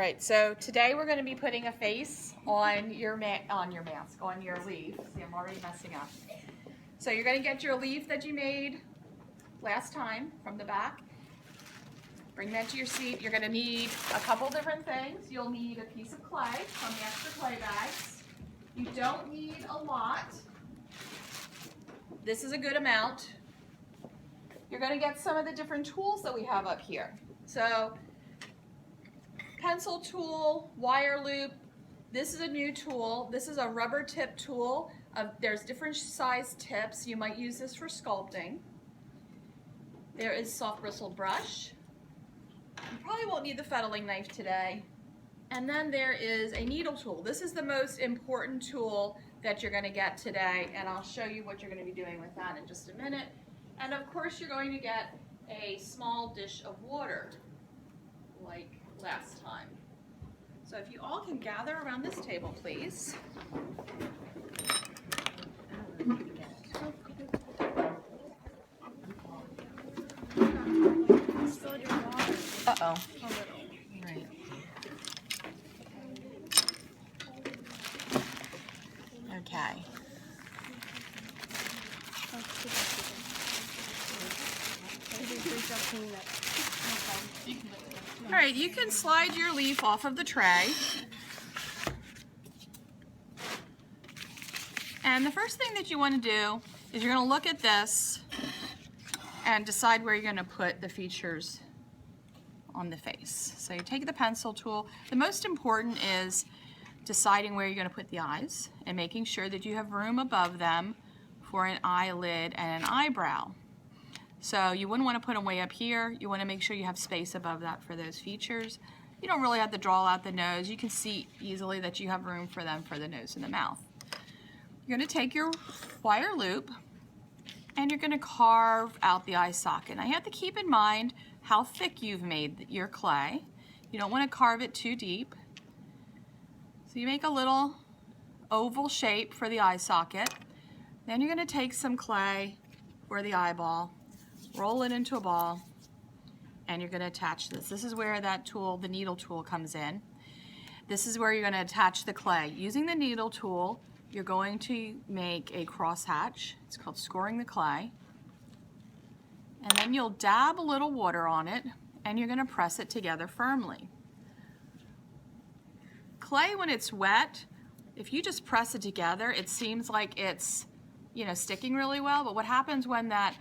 right, so today we're going to be putting a face on your mask, on your leaf. See, I'm already messing up. So you're going to get your leaf that you made last time from the back. Bring that to your seat. You're going to need a couple different things. You'll need a piece of clay from the extra clay bags. You don't need a lot. This is a good amount. You're going to get some of the different tools that we have up here. So, pencil tool, wire loop. This is a new tool. This is a rubber tip tool. There's different size tips. You might use this for sculpting. There is soft bristled brush. You probably won't need the fettling knife today. And then there is a needle tool. This is the most important tool that you're going to get today, and I'll show you what you're going to be doing with that in just a minute. And of course you're going to get a small dish of water like last time. So if you all can gather around this table, please. Uh-oh. Right. Okay. All right, you can slide your leaf off of the tray. And the first thing that you want to do is you're going to look at this and decide where you're going to put the features on the face. So you take the pencil tool. The most important is deciding where you're going to put the eyes and making sure that you have room above them for an eyelid and an eyebrow. So you wouldn't want to put them way up here. You want to make sure you have space above that for those features. You don't really have to draw out the nose. You can see easily that you have room for them for the nose and the mouth. You're going to take your wire loop and you're going to carve out the eye socket. Now you have to keep in mind how thick you've made your clay. You don't want to carve it too deep. So you make a little oval shape for the eye socket. Then you're going to take some clay for the eyeball, roll it into a ball, and you're going to attach this. This is where that tool, the needle tool, comes in. This is where you're going to attach the clay. Using the needle tool, you're going to make a crosshatch. It's called scoring the clay. And then you'll dab a little water on it, and you're going to press it together firmly. Clay, when it's wet, if you just press it together, it seems like it's, sticking really well, but what happens when that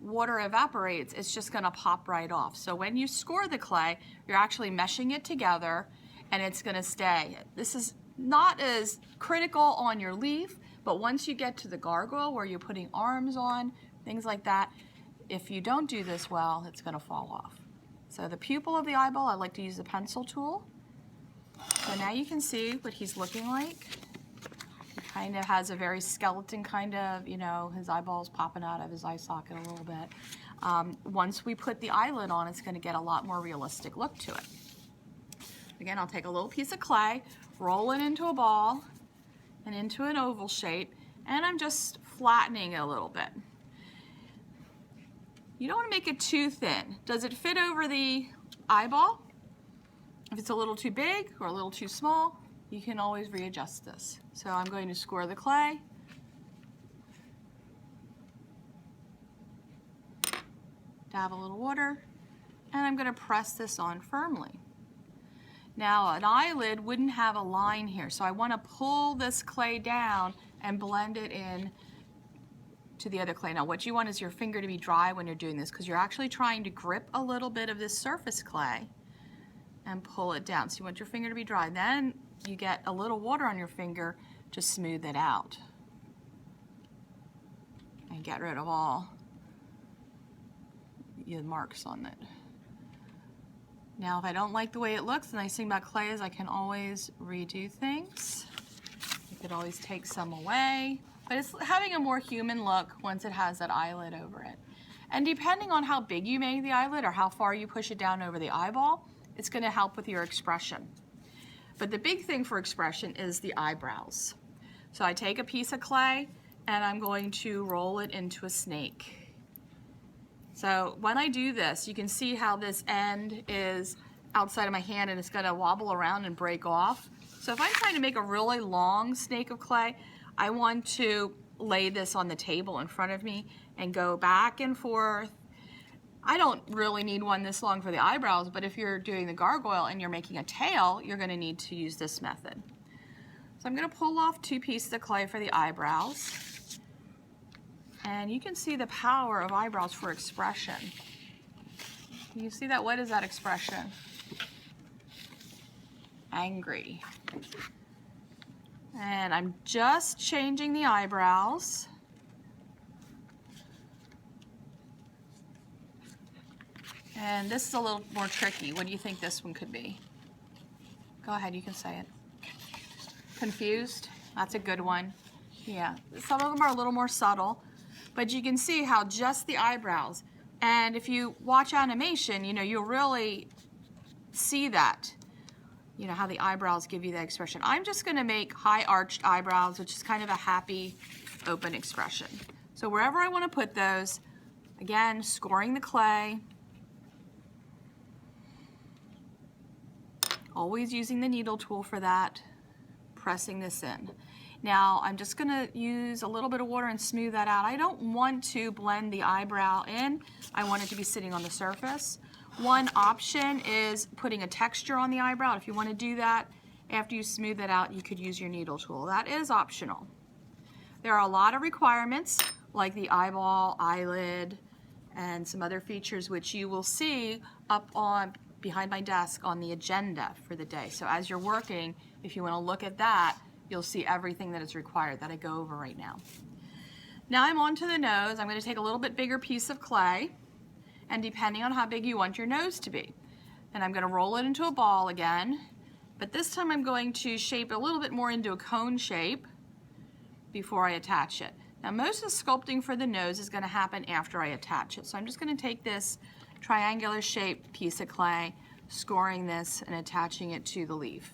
water evaporates, it's just going to pop right off. So when you score the clay, you're actually meshing it together and it's going to stay. This is not as critical on your leaf, but once you get to the gargoyle where you're putting arms on, things like that, if you don't do this well, it's going to fall off. So the pupil of the eyeball, I like to use the pencil tool. So now you can see what he's looking like. He kind of has a very skeleton kind of, his eyeball's popping out of his eye socket a little bit. Once we put the eyelid on, it's going to get a lot more realistic look to it. Again, I'll take a little piece of clay, roll it into a ball and into an oval shape, and I'm just flattening it a little bit. You don't want to make it too thin. Does it fit over the eyeball? If it's a little too big or a little too small, you can always readjust this. So I'm going to score the clay. Dab a little water, and I'm going to press this on firmly. Now an eyelid wouldn't have a line here, so I want to pull this clay down and blend it in to the other clay. Now what you want is your finger to be dry when you're doing this, because you're actually trying to grip a little bit of this surface clay and pull it down. So you want your finger to be dry. Then you get a little water on your finger to smooth it out and get rid of all the marks on it. Now if I don't like the way it looks, the nice thing about clay is I can always redo things. You could always take some away, but it's having a more human look once it has that eyelid over it. And depending on how big you make the eyelid or how far you push it down over the eyeball, it's going to help with your expression. But the big thing for expression is the eyebrows. So I take a piece of clay and I'm going to roll it into a snake. So when I do this, you can see how this end is outside of my hand and it's gonna wobble around and break off. So if I'm trying to make a really long snake of clay, I want to lay this on the table in front of me and go back and forth. I don't really need one this long for the eyebrows, but if you're doing the gargoyle and you're making a tail, you're gonna need to use this method. So I'm gonna pull off 2 pieces of clay for the eyebrows. And you can see the power of eyebrows for expression. You see that? What is that expression? Angry. And I'm just changing the eyebrows. And this is a little more tricky. What do you think this one could be? Go ahead, you can say it. Confused? That's a good one. Yeah, some of them are a little more subtle, but you can see how just the eyebrows, and if you watch animation, you know, you'll really see that, you know, how the eyebrows give you that expression. I'm just gonna make high arched eyebrows, which is kind of a happy, open expression. So wherever I wanna put those, again, scoring the clay, always using the needle tool for that, pressing this in. Now I'm just gonna use a little bit of water and smooth that out. I don't want to blend the eyebrow in. I want it to be sitting on the surface. One option is putting a texture on the eyebrow. If you want to do that, after you smooth it out, you could use your needle tool. That is optional. There are a lot of requirements, like the eyeball, eyelid, and some other features which you will see up on behind my desk on the agenda for the day. So as you're working, if you want to look at that, you'll see everything that is required that I go over right now. Now I'm on to the nose. I'm going to take a little bit bigger piece of clay, and depending on how big you want your nose to be. And I'm going to roll it into a ball again, but this time I'm going to shape it a little bit more into a cone shape before I attach it. Now most of the sculpting for the nose is going to happen after I attach it. So I'm just going to take this triangular shaped piece of clay, scoring this and attaching it to the leaf.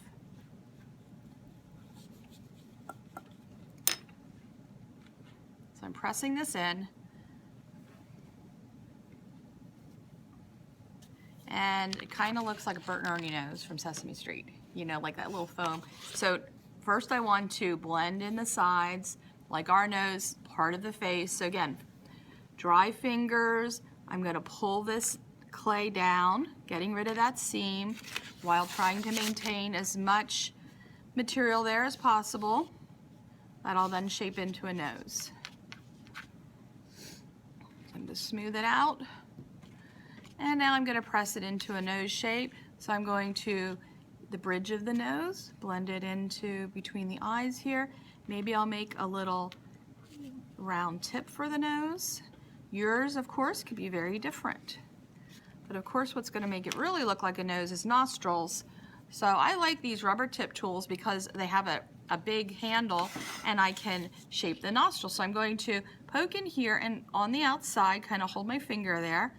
So I'm pressing this in. And it kind of looks like a Bert and Ernie nose from Sesame Street, you know, like that little foam. So first I want to blend in the sides, like our nose, part of the face. So again, dry fingers, I'm going to pull this clay down, getting rid of that seam, while trying to maintain as much material there as possible. That'll then shape into a nose. So I'm going to smooth it out. And now I'm going to press it into a nose shape. So I'm going to the bridge of the nose, blend it into between the eyes here. Maybe I'll make a little round tip for the nose. Yours, of course, could be very different. But of course, what's going to make it really look like a nose is nostrils. So I like these rubber tip tools because they have a big handle and I can shape the nostril. So I'm going to poke in here and on the outside, kind of hold my finger there,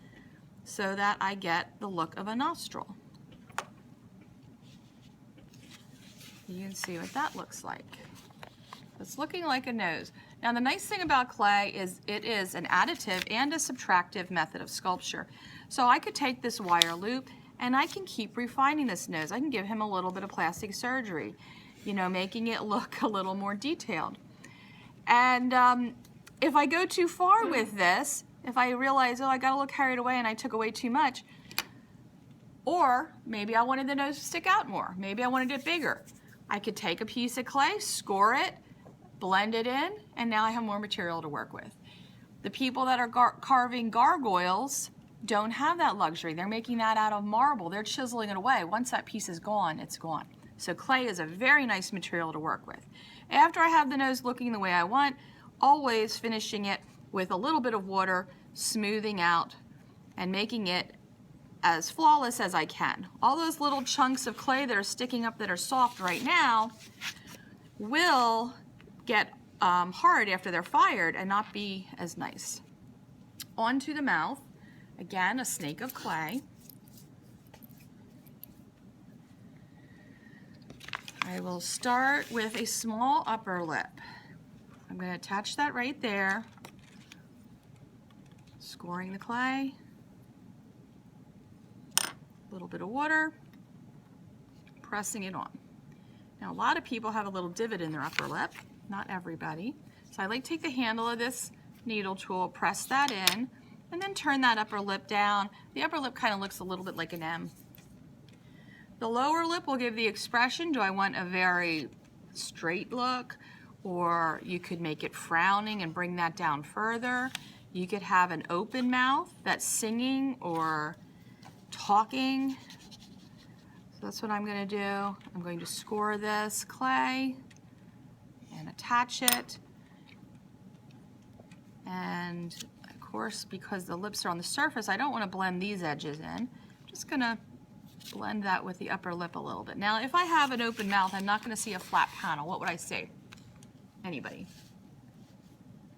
so that I get the look of a nostril. You can see what that looks like. It's looking like a nose. Now the nice thing about clay is it is an additive and a subtractive method of sculpture. So I could take this wire loop and I can keep refining this nose. I can give him a little bit of plastic surgery, you know, making it look a little more detailed. And if I go too far with this, if I realize, oh, I got a little carried away and I took away too much, or maybe I wanted the nose to stick out more, maybe I wanted it bigger, I could take a piece of clay, score it, blend it in, and now I have more material to work with. The people that are carving gargoyles don't have that luxury. They're making that out of marble. They're chiseling it away. Once that piece is gone, it's gone. So clay is a very nice material to work with. After I have the nose looking the way I want, always finishing it with a little bit of water, smoothing out, and making it as flawless as I can. All those little chunks of clay that are sticking up that are soft right now will get hard after they're fired and not be as nice. On to the mouth. Again, a snake of clay. I will start with a small upper lip. I'm going to attach that right there, scoring the clay, a little bit of water, pressing it on. Now, a lot of people have a little divot in their upper lip, not everybody. So I like to take the handle of this needle tool, press that in, and then turn that upper lip down. The upper lip kind of looks a little bit like an M. The lower lip will give the expression, do I want a very straight look, or you could make it frowning and bring that down further. You could have an open mouth that's singing or talking. So that's what I'm going to do. I'm going to score this clay and attach it. And of course, because the lips are on the surface, I don't want to blend these edges in. I'm just going to blend that with the upper lip a little bit. Now, if I have an open mouth, I'm not going to see a flat panel. What would I see? Anybody?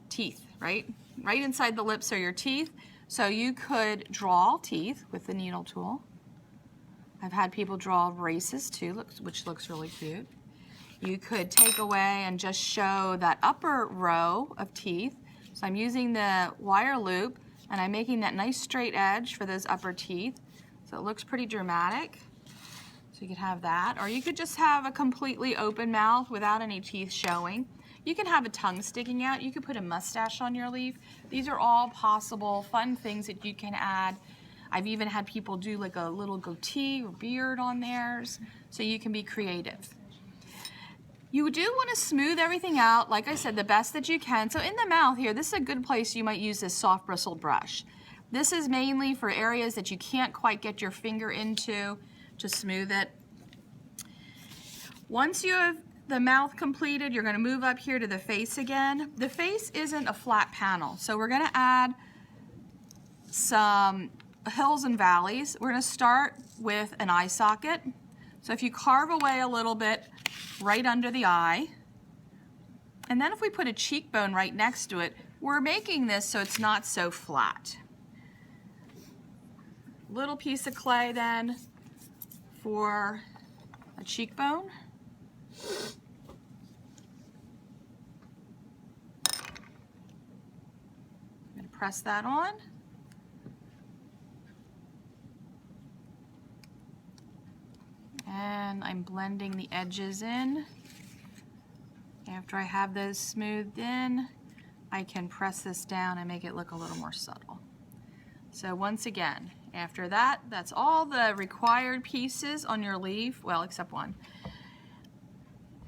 Teeth, right? Right inside the lips are your teeth. So you could draw teeth with the needle tool. I've had people draw braces too, which looks really cute. You could take away and just show that upper row of teeth. So I'm using the wire loop and I'm making that nice straight edge for those upper teeth. So it looks pretty dramatic. So you could have that, or you could just have a completely open mouth without any teeth showing. You can have a tongue sticking out. You could put a mustache on your leaf. These are all possible fun things that you can add. I've even had people do like a little goatee or beard on theirs, so you can be creative. You do want to smooth everything out, like I said, the best that you can. So in the mouth here, this is a good place you might use this soft bristled brush. This is mainly for areas that you can't quite get your finger into to smooth it. Once you have the mouth completed, you're going to move up here to the face again. The face isn't a flat panel, so we're going to add some hills and valleys. We're going to start with an eye socket. So if you carve away a little bit right under the eye, and then if we put a cheekbone right next to it, we're making this so it's not so flat. Little piece of clay then for a cheekbone. I'm going to press that on. And I'm blending the edges in. After I have those smoothed in, I can press this down and make it look a little more subtle. So once again, after that, that's all the required pieces on your leaf, well, except one.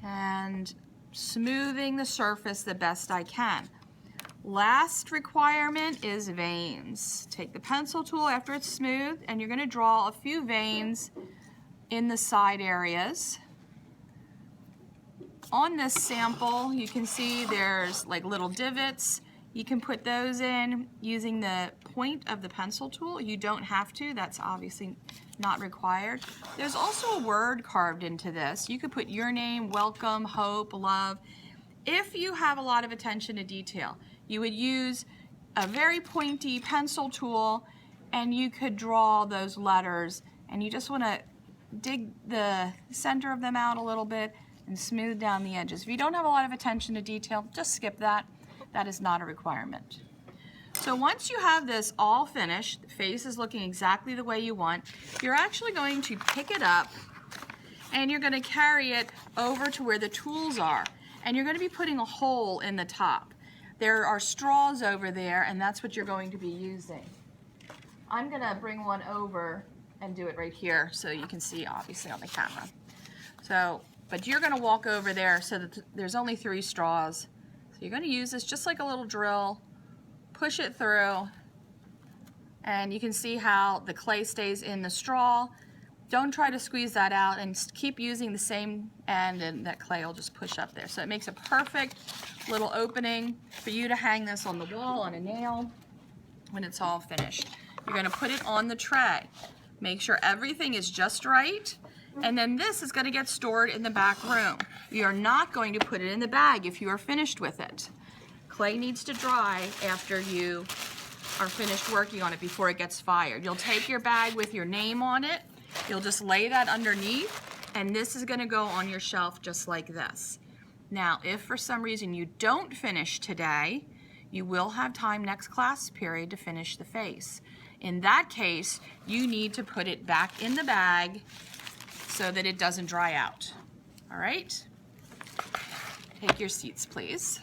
And smoothing the surface the best I can. Last requirement is veins. Take the pencil tool after it's smooth, and you're going to draw a few veins in the side areas. On this sample, you can see there's like little divots. You can put those in using the point of the pencil tool. You don't have to, that's obviously not required. There's also a word carved into this. You could put your name, welcome, hope, love. If you have a lot of attention to detail, you would use a very pointy pencil tool and you could draw those letters, and you just want to dig the center of them out a little bit and smooth down the edges. If you don't have a lot of attention to detail, just skip that. That is not a requirement. So once you have this all finished, the face is looking exactly the way you want, you're actually going to pick it up and you're going to carry it over to where the tools are. And you're going to be putting a hole in the top. There are straws over there, and that's what you're going to be using. I'm going to bring one over and do it right here so you can see obviously on the camera. So, but you're going to walk over there so that there's only 3 straws. So you're going to use this just like a little drill, push it through, and you can see how the clay stays in the straw. Don't try to squeeze that out, and keep using the same end, and that clay will just push up there. So it makes a perfect little opening for you to hang this on the wall on a nail when it's all finished. You're going to put it on the tray. Make sure everything is just right, and then this is going to get stored in the back room. You are not going to put it in the bag if you are finished with it. Clay needs to dry after you are finished working on it before it gets fired. You'll take your bag with your name on it. You'll just lay that underneath, and this is going to go on your shelf just like this. Now, if for some reason you don't finish today, you will have time next class period to finish the face. In that case, you need to put it back in the bag, so that it doesn't dry out. All right? Take your seats, please.